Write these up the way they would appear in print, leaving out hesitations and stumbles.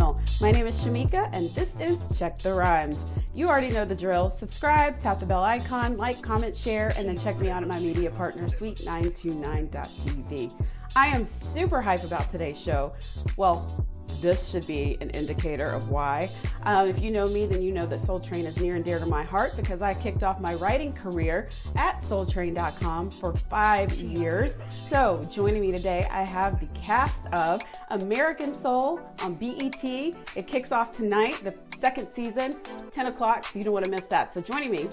channel. My name is Shamika, and this is Check the Rhymes. You already know the drill. Subscribe, tap the bell icon, like, comment, share, and then check me out at my media partner, Sweet929.tv. I am super hype about today's show. Well, this should be an indicator of why. If you know me, then you know that Soul Train is near and dear to my heart because I kicked off my writing career at soultrain.com for 5 years. So joining me today, I have the cast of American Soul on BET. It kicks off tonight, the second season, 10 o'clock, so you don't want to miss that. So joining me,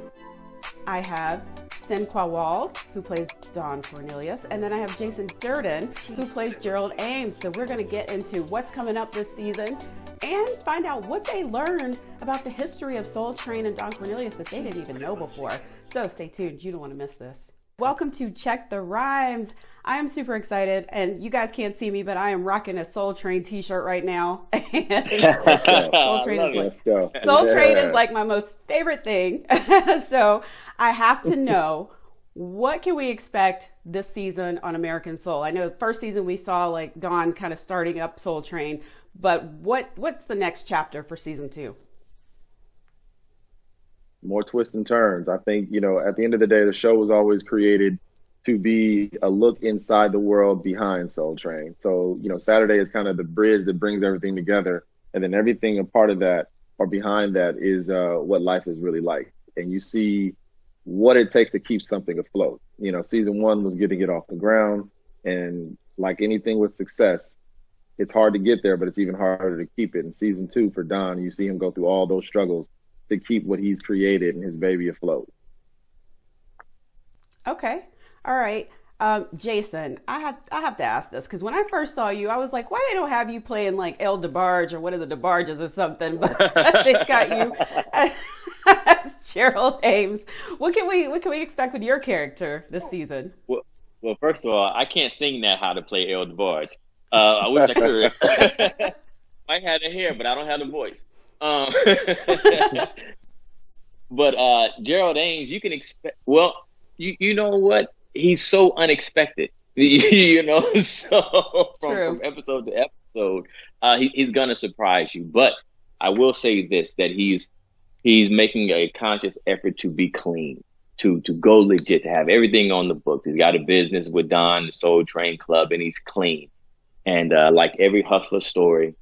I have Sinqua Walls, who plays Don Cornelius, and then I have Jason Dirden, who plays Gerald Ames. So we're going to get into what's coming up this season and find out what they learned about the history of Soul Train and Don Cornelius that they didn't even know before. So stay tuned. You don't want to miss this. Welcome to Check the Rhymes. I am super excited, and you guys can't see me, but I am rocking a Soul Train t-shirt right now. Soul Train is like my most favorite thing. So I have to know, what can we expect this season on American Soul? I know the first season we saw like Don kind of starting up Soul Train, but what's the next chapter for season 2? More twists and turns. I think, at the end of the day, the show was always created to be a look inside the world behind Soul Train. So, Saturday is kind of the bridge that brings everything together. And then everything a part of that or behind that is what life is really like. And you see what it takes to keep something afloat. Season 1 was getting it off the ground. And like anything with success, it's hard to get there, but it's even harder to keep it. In season 2 for Don, you see him go through all those struggles to keep what he's created and his baby afloat. Okay. All right. Jason, I have to ask this because when I first saw you, I was like, why they don't have you playing like El DeBarge or one of the DeBarges or something? But they got you as Gerald Ames. What can we expect with your character this season? Well, first of all, I can't sing that how to play El DeBarge. I wish I could. I have the hair, but I don't have the voice. But Gerald Ames, you can expect. Well, you know what? He's so unexpected. So from episode to episode, he's gonna surprise you. But I will say this: that he's making a conscious effort to be clean, to go legit, to have everything on the books. He's got a business with Don, the Soul Train Club, and he's clean. And like every hustler story,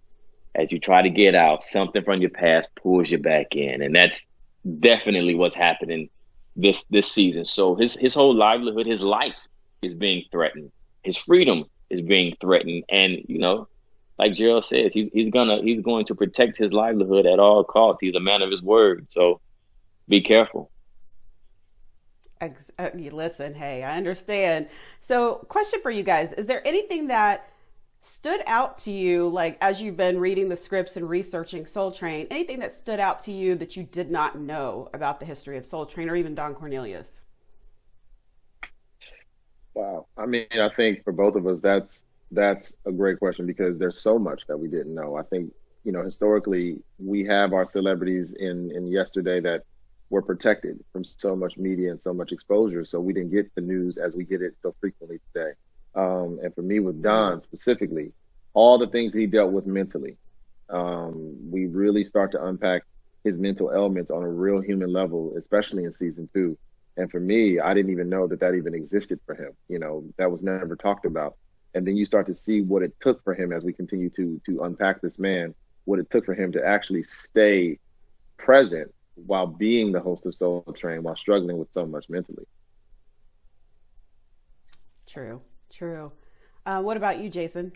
as you try to get out, something from your past pulls you back in, and that's definitely what's happening this season. So his whole livelihood, his life is being threatened. His freedom is being threatened, and like Gerald says, he's going to protect his livelihood at all costs. He's a man of his word, so be careful. Listen, hey, I understand. So, question for you guys: is there anything that stood out to you, like as you've been reading the scripts and researching Soul Train, anything that stood out to you that you did not know about the history of Soul Train or even Don Cornelius? Wow. I mean, I think for both of us, that's a great question because there's so much that we didn't know. I think, historically, we have our celebrities in yesterday that were protected from so much media and so much exposure. So we didn't get the news as we get it so frequently today. And for me, with Don specifically, all the things he dealt with mentally, we really start to unpack his mental elements on a real human level, especially in season 2. And for me, I didn't even know that even existed for him. That was never talked about. And then you start to see what it took for him as we continue to unpack this man, what it took for him to actually stay present while being the host of Soul Train, while struggling with so much mentally. True. What about you, Jason?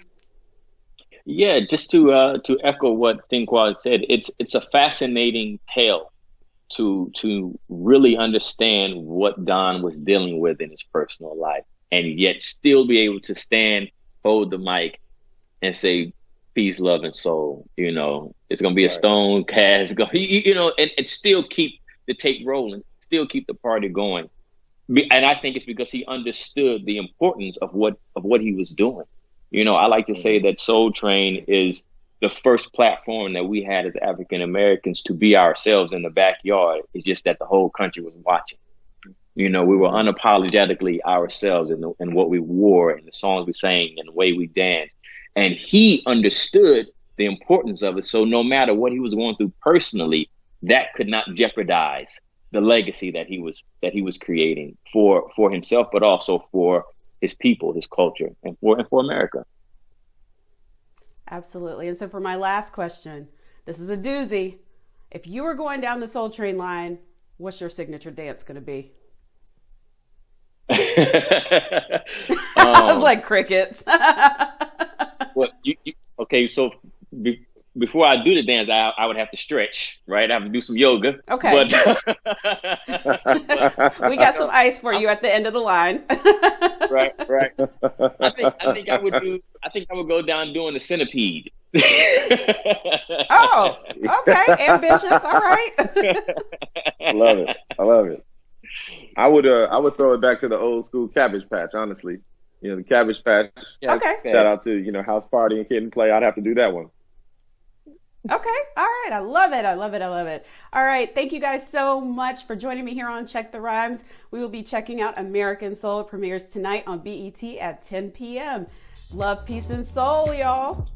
Yeah, just to echo what Sinqua said, it's a fascinating tale to really understand what Don was dealing with in his personal life, and yet still be able to hold the mic, and say peace, love, and soul. It's gonna be a stone cast, and still keep the tape rolling, still keep the party going. And I think it's because he understood the importance of what he was doing. I like to say that Soul Train is the first platform that we had as African Americans to be ourselves in the backyard. It's just that the whole country was watching. We were unapologetically ourselves in what we wore and the songs we sang and the way we danced. And he understood the importance of it. So no matter what he was going through personally, that could not jeopardize the legacy that he was creating for himself, but also for his people, his culture, and for America. Absolutely. And so for my last question, this is a doozy. If you were going down the Soul Train line, what's your signature dance going to be? I was like crickets. Well, okay, so before I do the dance, I would have to stretch, right? I have to do some yoga. Okay. But, we got some ice for you at the end of the line. Right. I think I would go down doing the centipede. Oh, okay, ambitious. All right. I love it. I would throw it back to the old school Cabbage Patch, honestly. You know, the Cabbage Patch. Yeah, okay. Shout out to, House Party and Kid and Play. I'd have to do that one. Okay. All right. I love it. All right. Thank you guys so much for joining me here on Check the Rhymes. We will be checking out American Soul. It premieres tonight on BET at 10 p.m. Love, peace, and soul, y'all.